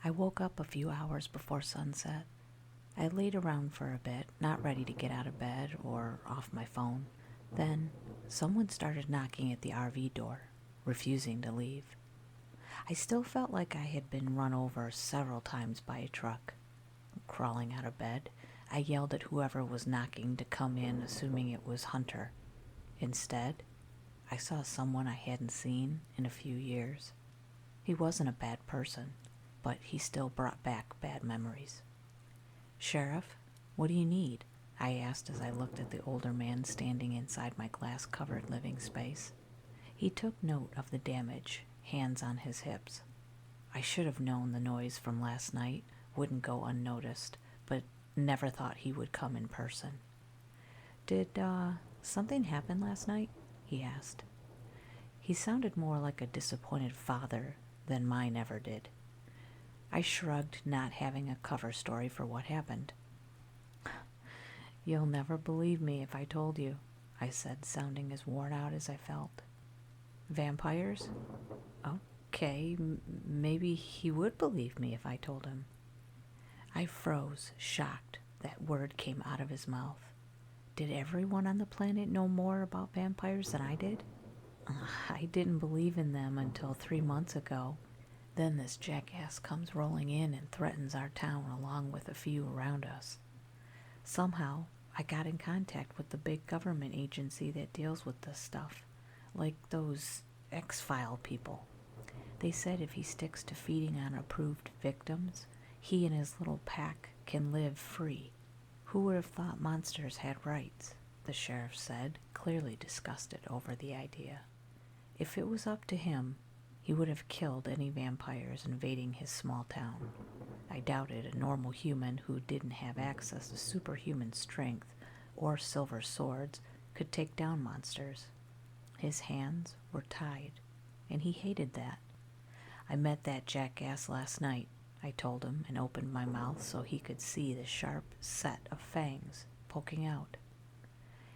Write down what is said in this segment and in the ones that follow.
I woke up a few hours before sunset. I laid around for a bit, not ready to get out of bed or off my phone. Then, someone started knocking at the RV door, refusing to leave. I still felt like I had been run over several times by a truck. Crawling out of bed, I yelled at whoever was knocking to come in, assuming it was Hunter. Instead, I saw someone I hadn't seen in a few years. He wasn't a bad person, but he still brought back bad memories. "Sheriff, what do you need?" I asked as I looked at the older man standing inside my glass-covered living space. He took note of the damage, hands on his hips. I should have known the noise from last night wouldn't go unnoticed, but never thought he would come in person. "Did, something happen last night?" he asked. He sounded more like a disappointed father than mine ever did. I shrugged, not having a cover story for what happened. "You'll never believe me if I told you," I said, sounding as worn out as I felt. "Vampires? Okay, maybe he would believe me if I told him." I froze, shocked. That word came out of his mouth. Did everyone on the planet know more about vampires than I did? I didn't believe in them until 3 months ago. Then this jackass comes rolling in and threatens our town along with a few around us. Somehow, I got in contact with the big government agency that deals with this stuff, like those X-File people. They said if he sticks to feeding on approved victims, he and his little pack can live free. Who would have thought monsters had rights? The sheriff said, clearly disgusted over the idea. If it was up to him, he would have killed any vampires invading his small town. I doubted a normal human who didn't have access to superhuman strength or silver swords could take down monsters. His hands were tied, and he hated that. "I met that jackass last night," I told him, and opened my mouth so he could see the sharp set of fangs poking out.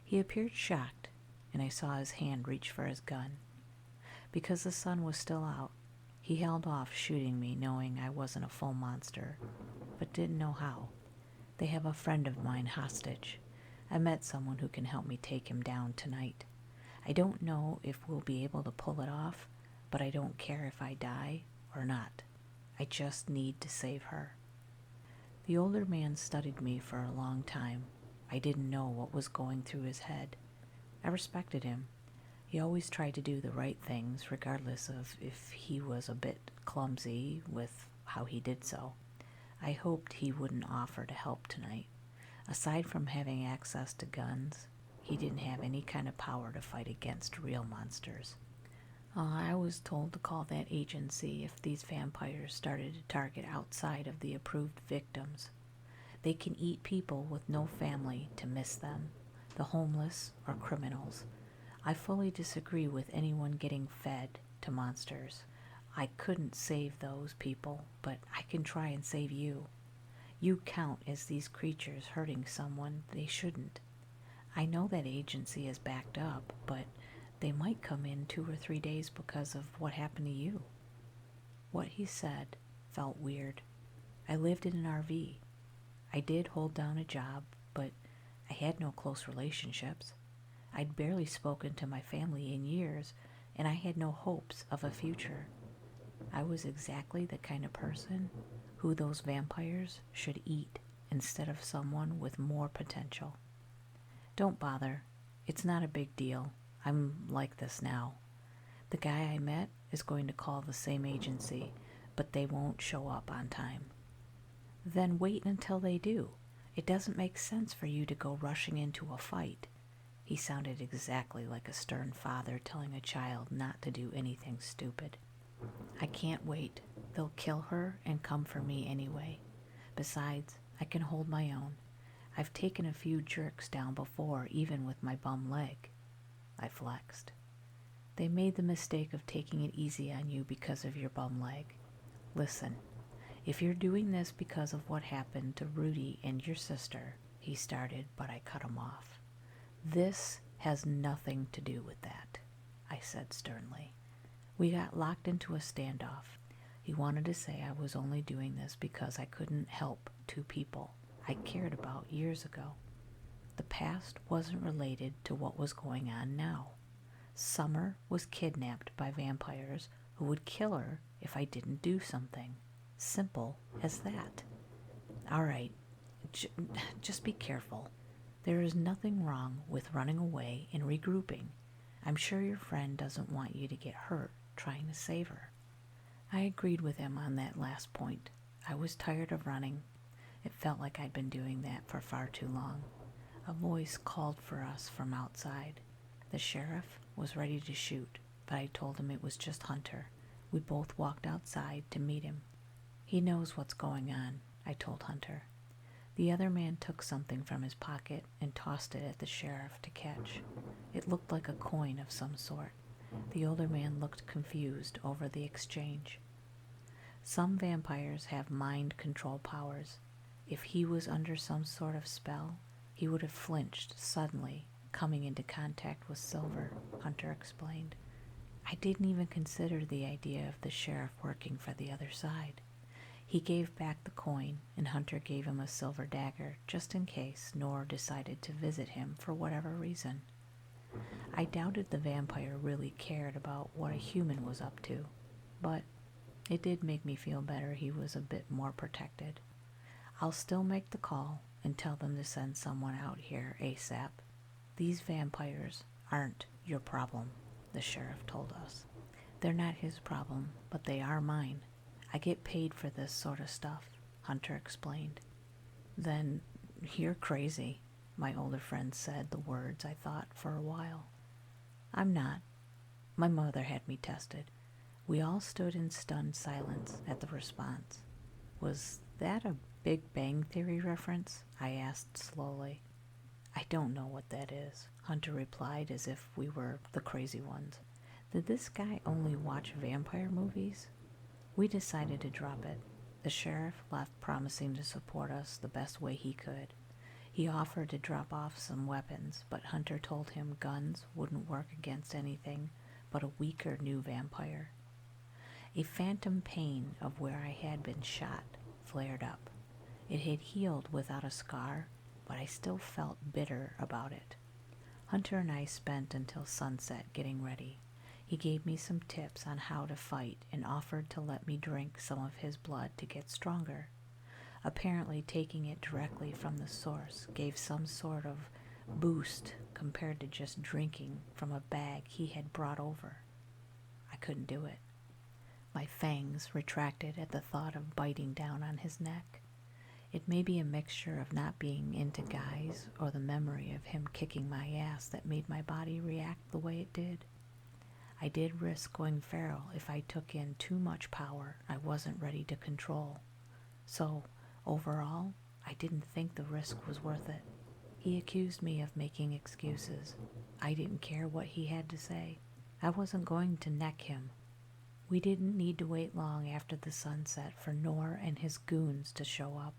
He appeared shocked, and I saw his hand reach for his gun. Because the sun was still out, he held off shooting me, knowing I wasn't a full monster, but didn't know how. They have a friend of mine hostage. I met someone who can help me take him down tonight. I don't know if we'll be able to pull it off, but I don't care if I die or not. I just need to save her." The older man studied me for a long time. I didn't know what was going through his head. I respected him. He always tried to do the right things, regardless of if he was a bit clumsy with how he did so. I hoped he wouldn't offer to help tonight. Aside from having access to guns, he didn't have any kind of power to fight against real monsters. I was told to call that agency if these vampires started to target outside of the approved victims. They can eat people with no family to miss them, the homeless or criminals. I fully disagree with anyone getting fed to monsters. I couldn't save those people, but I can try and save you. You count as these creatures hurting someone they shouldn't. I know that agency is backed up, but they might come in 2 or 3 days because of what happened to you." What he said felt weird. I lived in an RV. I did hold down a job, but I had no close relationships. I'd barely spoken to my family in years, and I had no hopes of a future. I was exactly the kind of person who those vampires should eat instead of someone with more potential. "Don't bother. It's not a big deal. I'm like this now. The guy I met is going to call the same agency, but they won't show up on time." "Then wait until they do. It doesn't make sense for you to go rushing into a fight." He sounded exactly like a stern father telling a child not to do anything stupid. "I can't wait. They'll kill her and come for me anyway. Besides, I can hold my own. I've taken a few jerks down before, even with my bum leg." I flexed. "They made the mistake of taking it easy on you because of your bum leg. Listen, if you're doing this because of what happened to Rudy and your sister," he started, but I cut him off. "This has nothing to do with that," I said sternly. "We got locked into a standoff. He wanted to say I was only doing this because I couldn't help two people I cared about years ago. The past wasn't related to what was going on now. Summer was kidnapped by vampires who would kill her if I didn't do something. Simple as that. All right, just be careful. There is nothing wrong with running away and regrouping. I'm sure your friend doesn't want you to get hurt trying to save her. I agreed with him on that last point. I was tired of running. It felt like I'd been doing that for far too long. A voice called for us from outside. The sheriff was ready to shoot, but I told him it was just Hunter. We both walked outside to meet him. He knows what's going on, I told Hunter. The other man took something from his pocket and tossed it at the sheriff to catch. It looked like a coin of some sort. The older man looked confused over the exchange. Some vampires have mind control powers. If he was under some sort of spell, he would have flinched suddenly, coming into contact with silver, Hunter explained. I didn't even consider the idea of the sheriff working for the other side. He gave back the coin, and Hunter gave him a silver dagger, just in case Nor decided to visit him for whatever reason. I doubted the vampire really cared about what a human was up to, but it did make me feel better he was a bit more protected. I'll still make the call and tell them to send someone out here ASAP. These vampires aren't your problem, the sheriff told us. They're not his problem, but they are mine. I get paid for this sort of stuff, Hunter explained. Then you're crazy, my older friend said the words I thought for a while. I'm not. My mother had me tested. We all stood in stunned silence at the response. Was that a Big Bang Theory reference? I asked slowly. I don't know what that is, Hunter replied as if we were the crazy ones. Did this guy only watch vampire movies? We decided to drop it. The sheriff left promising to support us the best way he could. He offered to drop off some weapons, but Hunter told him guns wouldn't work against anything but a weaker new vampire. A phantom pain of where I had been shot flared up. It had healed without a scar, but I still felt bitter about it. Hunter and I spent until sunset getting ready. He gave me some tips on how to fight and offered to let me drink some of his blood to get stronger. Apparently taking it directly from the source gave some sort of boost compared to just drinking from a bag he had brought over. I couldn't do it. My fangs retracted at the thought of biting down on his neck. It may be a mixture of not being into guys or the memory of him kicking my ass that made my body react the way it did. I did risk going feral if I took in too much power I wasn't ready to control. So, overall, I didn't think the risk was worth it. He accused me of making excuses. I didn't care what he had to say. I wasn't going to neck him. We didn't need to wait long after the sunset for Nor and his goons to show up.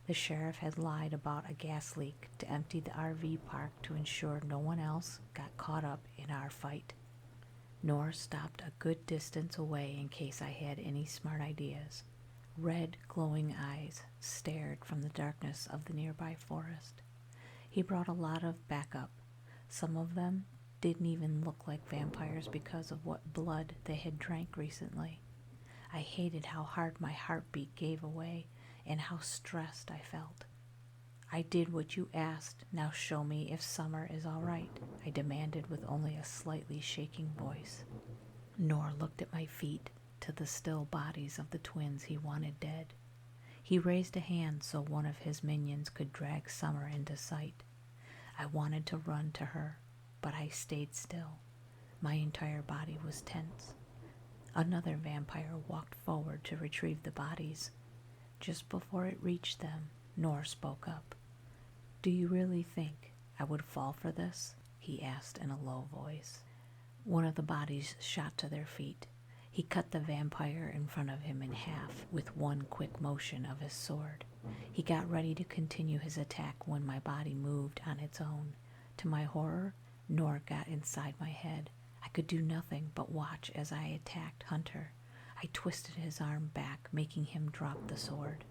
The sheriff had lied about a gas leak to empty the RV park to ensure no one else got caught up in our fight. Nor stopped a good distance away in case I had any smart ideas. Red, glowing eyes stared from the darkness of the nearby forest. He brought a lot of backup. Some of them didn't even look like vampires because of what blood they had drank recently. I hated how hard my heartbeat gave away and how stressed I felt. I did what you asked. Now show me if Summer is all right, I demanded with only a slightly shaking voice. Nor looked at my feet to the still bodies of the twins he wanted dead. He raised a hand so one of his minions could drag Summer into sight. I wanted to run to her, but I stayed still. My entire body was tense. Another vampire walked forward to retrieve the bodies. Just before it reached them, Nor spoke up. Do you really think I would fall for this? He asked in a low voice. One of the bodies shot to their feet. He cut the vampire in front of him in half with one quick motion of his sword. He got ready to continue his attack when my body moved on its own. To my horror, Nor got inside my head. I could do nothing but watch as I attacked Hunter. I twisted his arm back, making him drop the sword.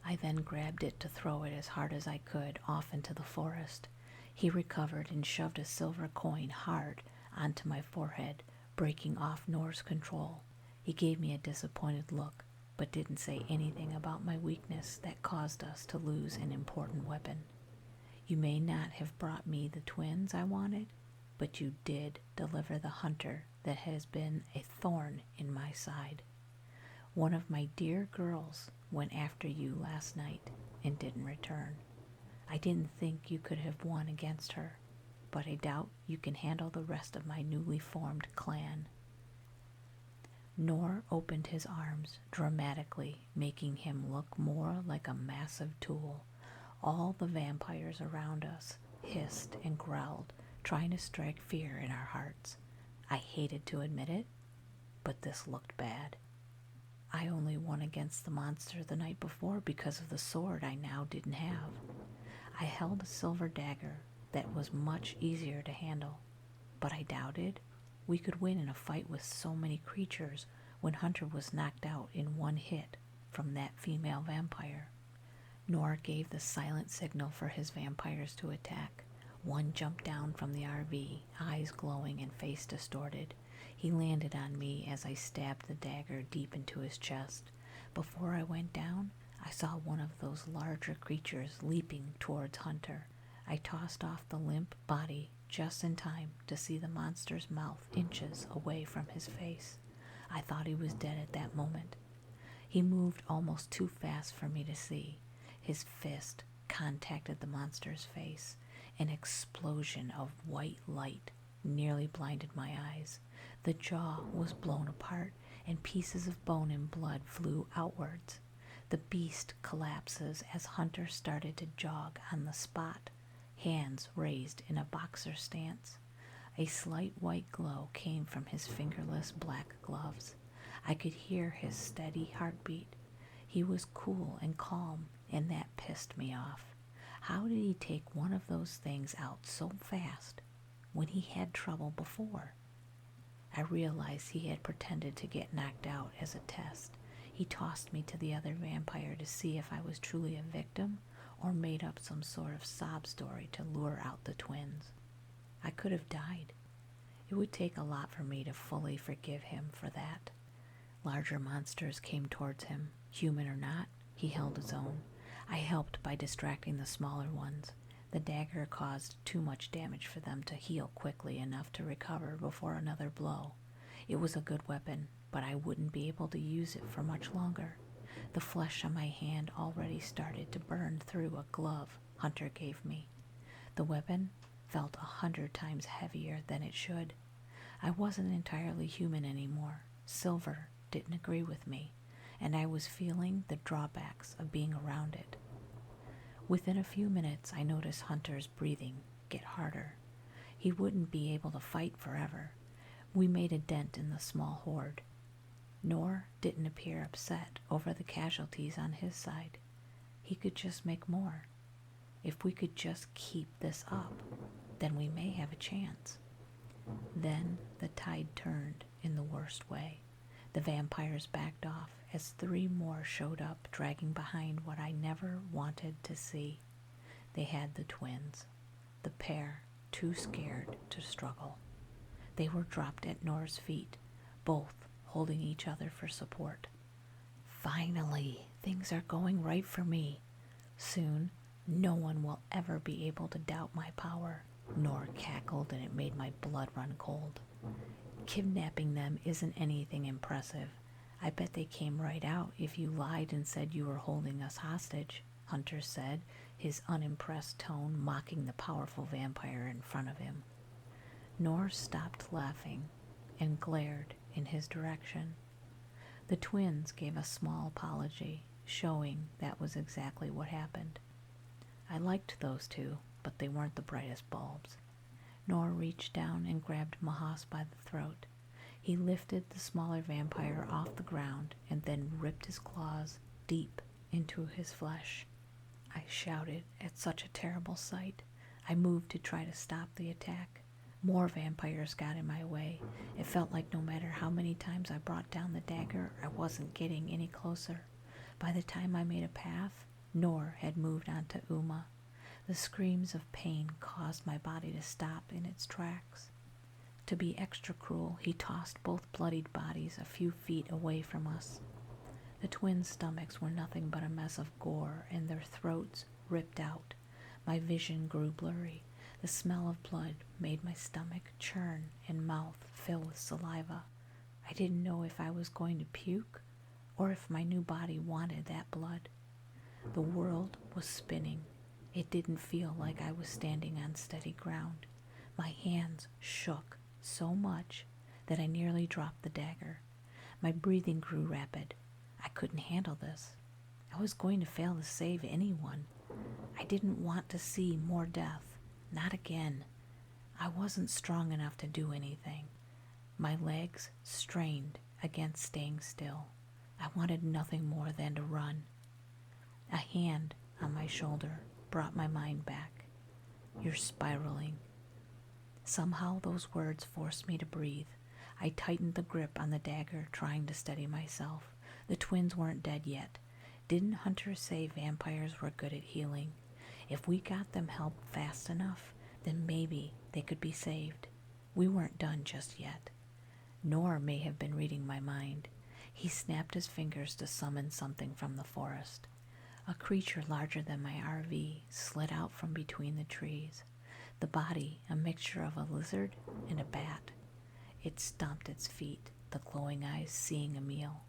I then grabbed it to throw it as hard as I could off into the forest. He recovered and shoved a silver coin hard onto my forehead, breaking off Nor's control. He gave me a disappointed look, but didn't say anything about my weakness that caused us to lose an important weapon. You may not have brought me the twins I wanted, but you did deliver the hunter that has been a thorn in my side. One of my dear girls went after you last night and didn't return. I didn't think you could have won against her, but I doubt you can handle the rest of my newly formed clan. Nor opened his arms dramatically, making him look more like a massive tool. All the vampires around us hissed and growled, trying to strike fear in our hearts. I hated to admit it, but this looked bad. I only won against the monster the night before because of the sword I now didn't have. I held a silver dagger that was much easier to handle, but I doubted we could win in a fight with so many creatures when Hunter was knocked out in one hit from that female vampire. Nor gave the silent signal for his vampires to attack. One jumped down from the RV, eyes glowing and face distorted. He landed on me as I stabbed the dagger deep into his chest. Before I went down, I saw one of those larger creatures leaping towards Hunter. I tossed off the limp body just in time to see the monster's mouth inches away from his face. I thought he was dead at that moment. He moved almost too fast for me to see. His fist contacted the monster's face. An explosion of white light nearly blinded my eyes. The jaw was blown apart, and pieces of bone and blood flew outwards. The beast collapses as Hunter started to jog on the spot, hands raised in a boxer stance. A slight white glow came from his fingerless black gloves. I could hear his steady heartbeat. He was cool and calm, and that pissed me off. How did he take one of those things out so fast when he had trouble before? I realized he had pretended to get knocked out as a test. He tossed me to the other vampire to see if I was truly a victim or made up some sort of sob story to lure out the twins. I could have died. It would take a lot for me to fully forgive him for that. Larger monsters came towards him. Human or not, he held his own. I helped by distracting the smaller ones. The dagger caused too much damage for them to heal quickly enough to recover before another blow. It was a good weapon, but I wouldn't be able to use it for much longer. The flesh on my hand already started to burn through a glove Hunter gave me. The weapon felt 100 times heavier than it should. I wasn't entirely human anymore. Silver didn't agree with me, and I was feeling the drawbacks of being around it. Within a few minutes, I noticed Hunter's breathing get harder. He wouldn't be able to fight forever. We made a dent in the small horde. Nor didn't appear upset over the casualties on his side. He could just make more. If we could just keep this up, then we may have a chance. Then the tide turned in the worst way. The vampires backed off as 3 more showed up, dragging behind what I never wanted to see. They had the twins, the pair too scared to struggle. They were dropped at Nor's feet, both holding each other for support. Finally, things are going right for me. Soon, no one will ever be able to doubt my power. Nor cackled, and it made my blood run cold. Kidnapping them isn't anything impressive. I bet they came right out if you lied and said you were holding us hostage, Hunter said, his unimpressed tone mocking the powerful vampire in front of him. Nor stopped laughing and glared in his direction. The twins gave a small apology, showing that was exactly what happened. I liked those two, but they weren't the brightest bulbs. Nor reached down and grabbed Mahas by the throat. He lifted the smaller vampire off the ground and then ripped his claws deep into his flesh. I shouted at such a terrible sight. I moved to try to stop the attack. More vampires got in my way. It felt like no matter how many times I brought down the dagger, I wasn't getting any closer. By the time I made a path, Nor had moved on to Uma. The screams of pain caused my body to stop in its tracks. To be extra cruel, he tossed both bloodied bodies a few feet away from us. The twins' stomachs were nothing but a mess of gore, and their throats ripped out. My vision grew blurry. The smell of blood made my stomach churn and mouth fill with saliva. I didn't know if I was going to puke or if my new body wanted that blood. The world was spinning. It didn't feel like I was standing on steady ground. My hands shook so much that I nearly dropped the dagger. My breathing grew rapid. I couldn't handle this. I was going to fail to save anyone. I didn't want to see more death. Not again. I wasn't strong enough to do anything. My legs strained against staying still. I wanted nothing more than to run. A hand on my shoulder brought my mind back. You're spiraling. Somehow those words forced me to breathe. I tightened the grip on the dagger, trying to steady myself. The twins weren't dead yet. Didn't Hunter say vampires were good at healing? If we got them help fast enough, then maybe they could be saved. We weren't done just yet. Nor may have been reading my mind. He snapped his fingers to summon something from the forest. A creature larger than my RV slid out from between the trees. The body, a mixture of a lizard and a bat. It stomped its feet, the glowing eyes seeing a meal.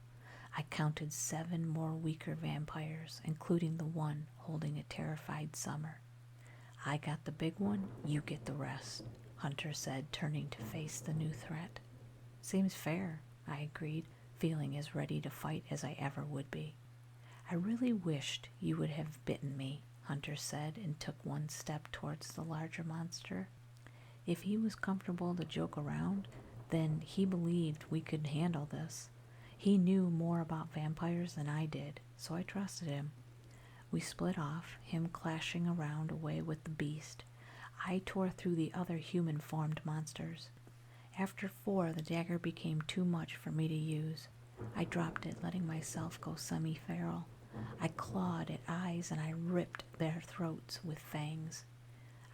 I counted 7 more weaker vampires, including the one holding a terrified Summer. I got the big one, you get the rest, Hunter said, turning to face the new threat. Seems fair, I agreed, feeling as ready to fight as I ever would be. I really wished you would have bitten me, Hunter said, and took one step towards the larger monster. If he was comfortable to joke around, then he believed we could handle this. He knew more about vampires than I did, so I trusted him. We split off, him clashing around away with the beast. I tore through the other human-formed monsters. After 4, the dagger became too much for me to use. I dropped it, letting myself go semi-feral. I clawed at eyes and I ripped their throats with fangs.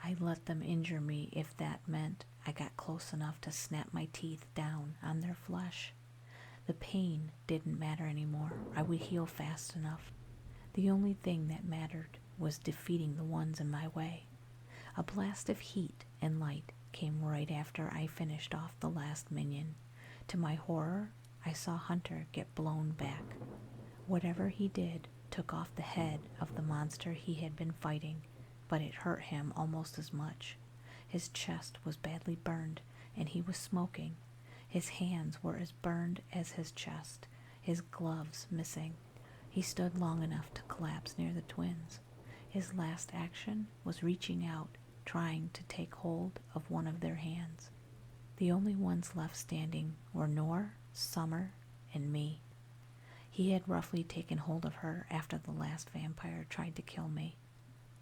I let them injure me if that meant I got close enough to snap my teeth down on their flesh. The pain didn't matter anymore. I would heal fast enough. The only thing that mattered was defeating the ones in my way. A blast of heat and light came right after I finished off the last minion. To my horror, I saw Hunter get blown back. Whatever he did took off the head of the monster he had been fighting, but it hurt him almost as much. His chest was badly burned, and he was smoking. His hands were as burned as his chest, his gloves missing. He stood long enough to collapse near the twins. His last action was reaching out, trying to take hold of one of their hands. The only ones left standing were Nor, Summer, and me. He had roughly taken hold of her after the last vampire tried to kill me.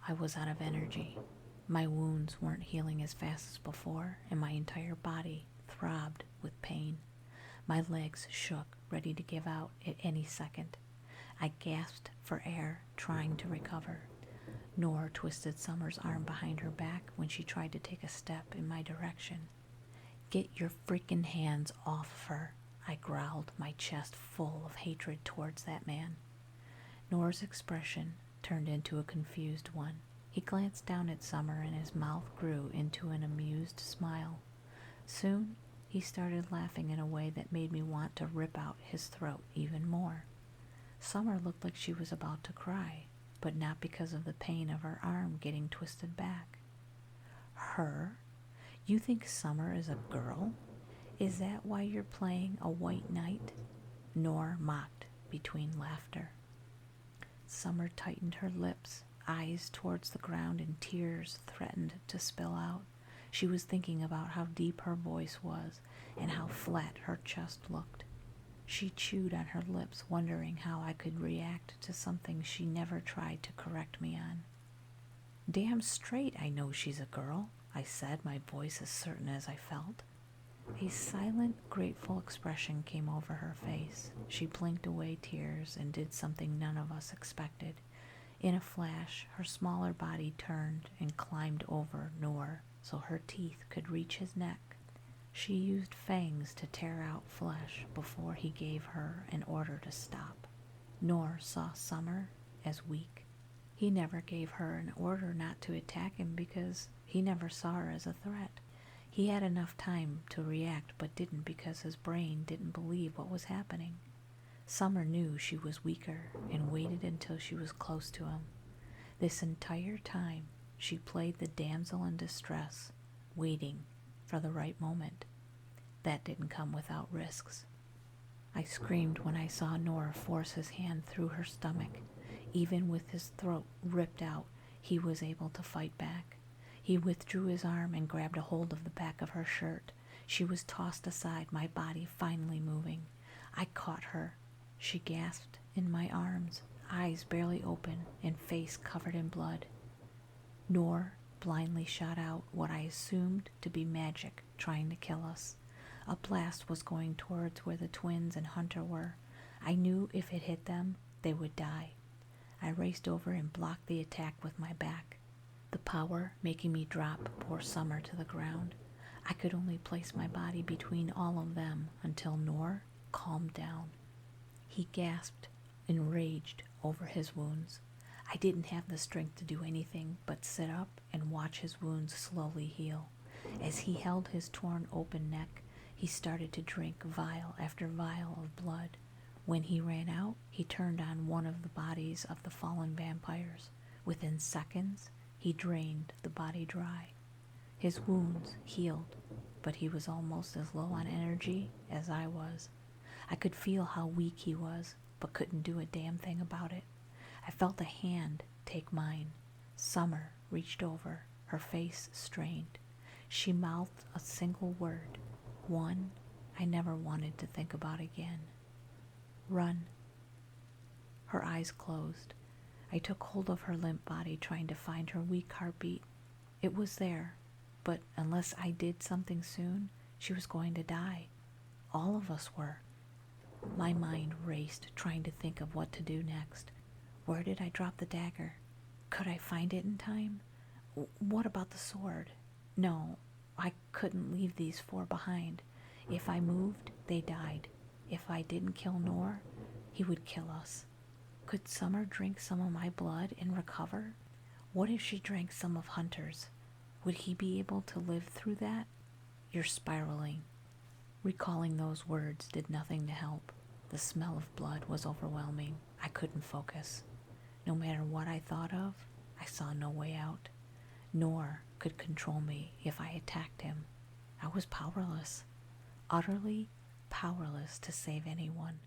I was out of energy. My wounds weren't healing as fast as before, and my entire body throbbed with pain. My legs shook, ready to give out at any second. I gasped for air, trying to recover. Nor twisted Summer's arm behind her back when she tried to take a step in my direction. Get your freaking hands off of her, I growled, my chest full of hatred towards that man. Nor's expression turned into a confused one. He glanced down at Summer and his mouth grew into an amused smile. Soon, he started laughing in a way that made me want to rip out his throat even more. Summer looked like she was about to cry, but not because of the pain of her arm getting twisted back. Her? You think Summer is a girl? Is that why you're playing a white knight? Nor mocked between laughter. Summer tightened her lips, eyes towards the ground, and tears threatened to spill out. She was thinking about how deep her voice was and how flat her chest looked. She chewed on her lips, wondering how I could react to something she never tried to correct me on. Damn straight I know she's a girl, I said, my voice as certain as I felt. A silent, grateful expression came over her face. She blinked away tears and did something none of us expected. In a flash, her smaller body turned and climbed over Noor so her teeth could reach his neck. She used fangs to tear out flesh before he gave her an order to stop. Noor saw Summer as weak. He never gave her an order not to attack him because he never saw her as a threat. He had enough time to react but didn't because his brain didn't believe what was happening. Summer knew she was weaker and waited until she was close to him. This entire time, she played the damsel in distress, waiting for the right moment. That didn't come without risks. I screamed when I saw Noor force his hand through her stomach. Even with his throat ripped out, he was able to fight back. He withdrew his arm and grabbed a hold of the back of her shirt. She was tossed aside, my body finally moving. I caught her. She gasped in my arms, eyes barely open and face covered in blood. Noor blindly shot out what I assumed to be magic trying to kill us. A blast was going towards where the twins and Hunter were. I knew if it hit them, they would die. I raced over and blocked the attack with my back, the power making me drop poor Summer to the ground. I could only place my body between all of them until Noor calmed down. He gasped, enraged over his wounds. I didn't have the strength to do anything but sit up and watch his wounds slowly heal. As he held his torn open neck, he started to drink vial after vial of blood. When he ran out, he turned on one of the bodies of the fallen vampires. Within seconds, he drained the body dry. His wounds healed, but he was almost as low on energy as I was. I could feel how weak he was, but couldn't do a damn thing about it. I felt a hand take mine. Summer reached over, her face strained. She mouthed a single word, one I never wanted to think about again. Run. Her eyes closed. I took hold of her limp body, trying to find her weak heartbeat. It was there, but unless I did something soon, she was going to die. All of us were. My mind raced, trying to think of what to do next. Where did I drop the dagger? Could I find it in time? What about the sword? No, I couldn't leave these four behind. If I moved, they died. If I didn't kill Noor, he would kill us. Could Summer drink some of my blood and recover? What if she drank some of Hunter's? Would he be able to live through that? You're spiraling. Recalling those words did nothing to help. The smell of blood was overwhelming. I couldn't focus. No matter what I thought of, I saw no way out. Noor could control me if I attacked him. I was powerless, utterly powerless to save anyone.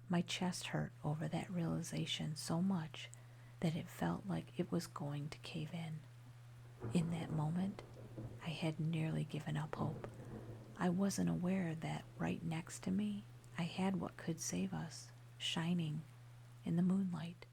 My chest hurt over that realization so much that it felt like it was going to cave in. In that moment, I had nearly given up hope. I wasn't aware that right next to me, I had what could save us, shining in the moonlight.